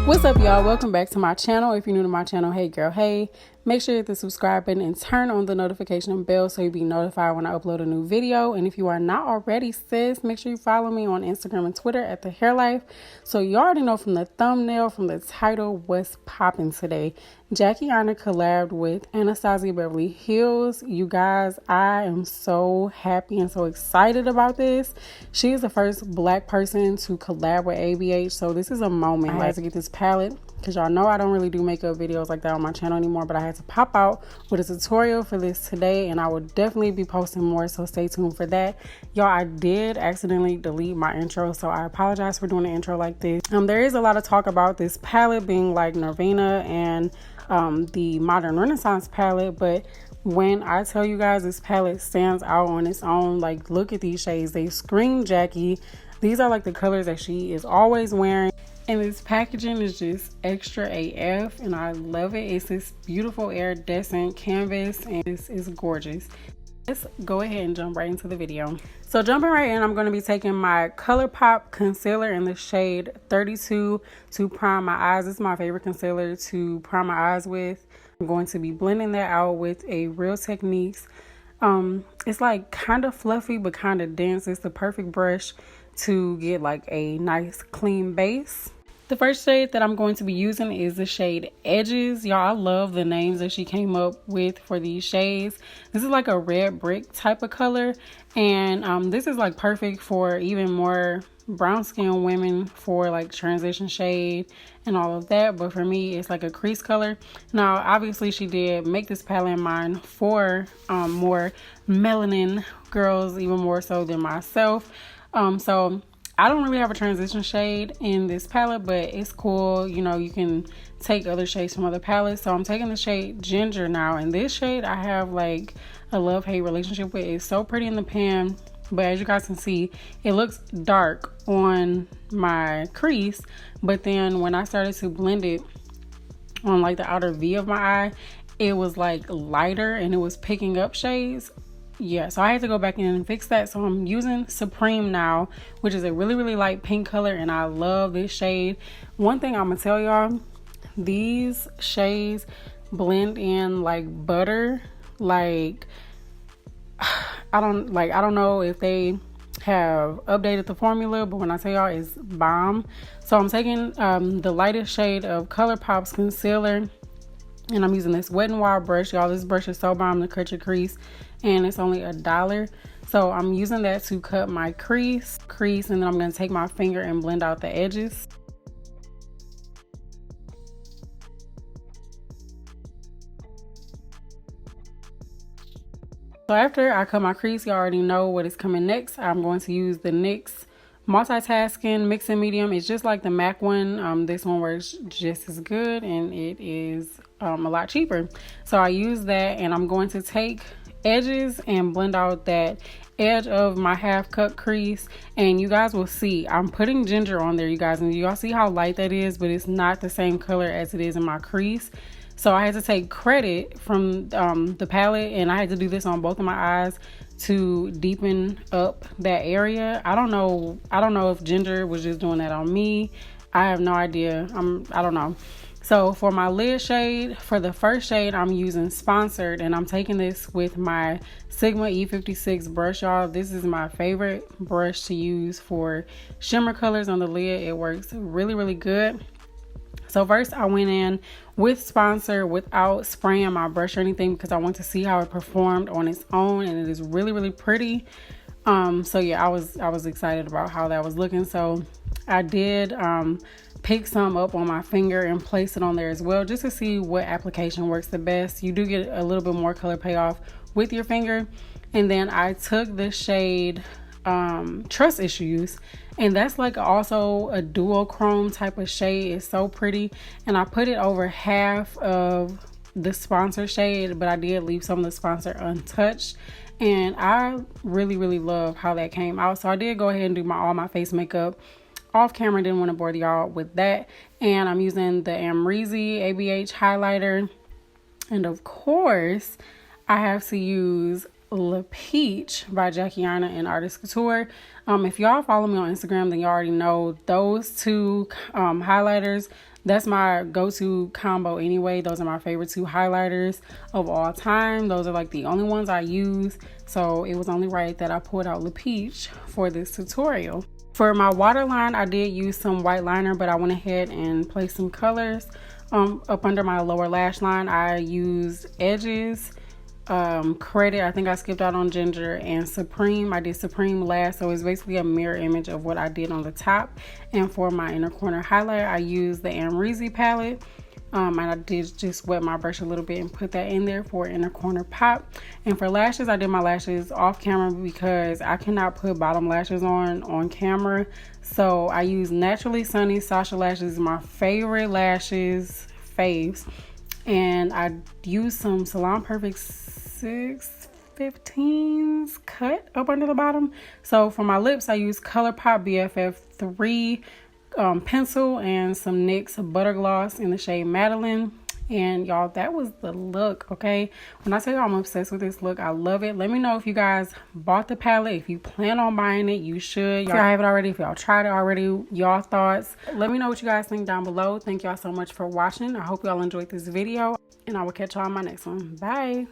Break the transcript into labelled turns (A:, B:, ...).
A: What's up, y'all? Welcome back to my channel. If you're new to my channel, hey girl, hey. Make sure you hit the subscribe button and turn on the notification bell so you'll be notified when I upload a new video. And if you are not already, sis, make sure you follow me on Instagram and Twitter at Theharelife. So you already know from the thumbnail, from the title, what's popping today. Aina collabed with Anastasia Beverly Hills. You guys, I am so happy and so excited about this. She is the first black person to collab with ABH. So this is a moment. I had to get this palette because y'all know I don't really do makeup videos like that on my channel anymore, but I had to pop out with a tutorial for this today, and I will definitely be posting more, so stay tuned for that. Y'all, I did accidentally delete my intro, so I apologize for doing the intro like this. There is a lot of talk about this palette being like Nirvana and the Modern Renaissance palette, but when I tell you guys this palette stands out on its own, like look at these shades, they scream Jackie. These are like the colors that she is always wearing. And this packaging is just extra AF, and I love it. It's this beautiful iridescent canvas, and this is gorgeous. Let's go ahead and jump right into the video. So jumping right in, I'm going to be taking my ColourPop concealer in the shade 32 to prime my eyes. This is my favorite concealer to prime my eyes with. I'm going to be blending that out with a Real Techniques. It's like kind of fluffy but kind of dense. It's the perfect brush to get like a nice clean base. The first shade that I'm going to be using is the shade Edges. Y'all, I love the names that she came up with for these shades. This is like a red brick type of color, and this is like perfect for even more brown skin women for like transition shade and all of that, but for me it's like a crease color. Now obviously she did make this palette in mind for more melanin girls, even more so than myself. So I don't really have a transition shade in this palette, but it's cool. You know, you can take other shades from other palettes. So I'm taking the shade Ginger now. And this shade I have like a love-hate relationship with. It's so pretty in the pan, but as you guys can see, it looks dark on my crease. But then when I started to blend it on like the outer V of my eye, it was like lighter and it was picking up shades. Yeah, so I had to go back in and fix that. So I'm using Supreme now, which is a really light pink color, and I love this shade. One thing I'm gonna tell y'all, these shades blend in like butter. Like I don't know if they have updated the formula, but when I tell y'all, it's bomb. So I'm taking the lightest shade of ColourPop's concealer, and I'm using this Wet n Wild brush. Y'all, this brush is so bomb to cut your crease, and it's only $1. So I'm using that to cut my crease, and then I'm going to take my finger and blend out the edges. So after I cut my crease, you already know what is coming next. I'm going to use the NYX Multitasking Mixing Medium. It's just like the MAC one. This one works just as good, and it is a lot cheaper. So I use that, and I'm going to take edges and blend out that edge of my half cut crease. And you guys will see I'm putting Ginger on there, you guys, and y'all see how light that is, but it's not the same color as it is in my crease. So I had to take credit from the palette, and I had to do this on both of my eyes to deepen up that area. I don't know if Ginger was just doing that on me. I have no idea. I don't know. So for my lid shade, for the first shade, I'm using Sponsored, and I'm taking this with my Sigma E56 brush, y'all. This is my favorite brush to use for shimmer colors on the lid. It works really good. So first I went in with Sponsored without spraying my brush or anything, because I want to see how it performed on its own, and it is really pretty. So yeah, I was excited about how that was looking. So I did pick some up on my finger and place it on there as well, just to see what application works the best. You do get a little bit more color payoff with your finger. And then I took the shade Trust Issues, and that's like also a duochrome type of shade. It's so pretty, and I put it over half of the Sponsor shade, but I did leave some of the Sponsor untouched, and I really love how that came out. So I did go ahead and do all my face makeup off camera. Didn't want to bore y'all with that. And I'm using the Amrezy ABH highlighter, and of course I have to use La Peach by Jackie Aina and Artist Couture. If y'all follow me on Instagram, then you already know those two highlighters, That's my go-to combo anyway. Those are my favorite 2 highlighters of all time. Those are like the only ones I use. So it was only right that I pulled out La Peach for this tutorial. For my waterline, I did use some white liner, but I went ahead and placed some colors up under my lower lash line. I used Edges, Credit, I think I skipped out on Ginger, and Supreme. I did Supreme last, so it's basically a mirror image of what I did on the top. And for my inner corner highlight, I used the Amrezy palette. And I did just wet my brush a little bit and put that in there for inner corner pop. And for lashes, I did my lashes off camera because I cannot put bottom lashes on camera. So I use Naturally Sunny Sasha lashes, my favorite lashes, faves. And I used some Salon Perfect 615s cut up under the bottom. So for my lips, I used ColourPop BFF3 pencil and some NYX butter gloss in the shade Madeline. And y'all, that was the look. Okay, when I tell you I'm obsessed with this look, I love it. Let me know if you guys bought the palette. If you plan on buying it, you should. Y'all have it already. If y'all tried it already, y'all thoughts. Let me know what you guys think down below. Thank y'all so much for watching. I hope y'all enjoyed this video, and I will catch y'all on my next one. Bye.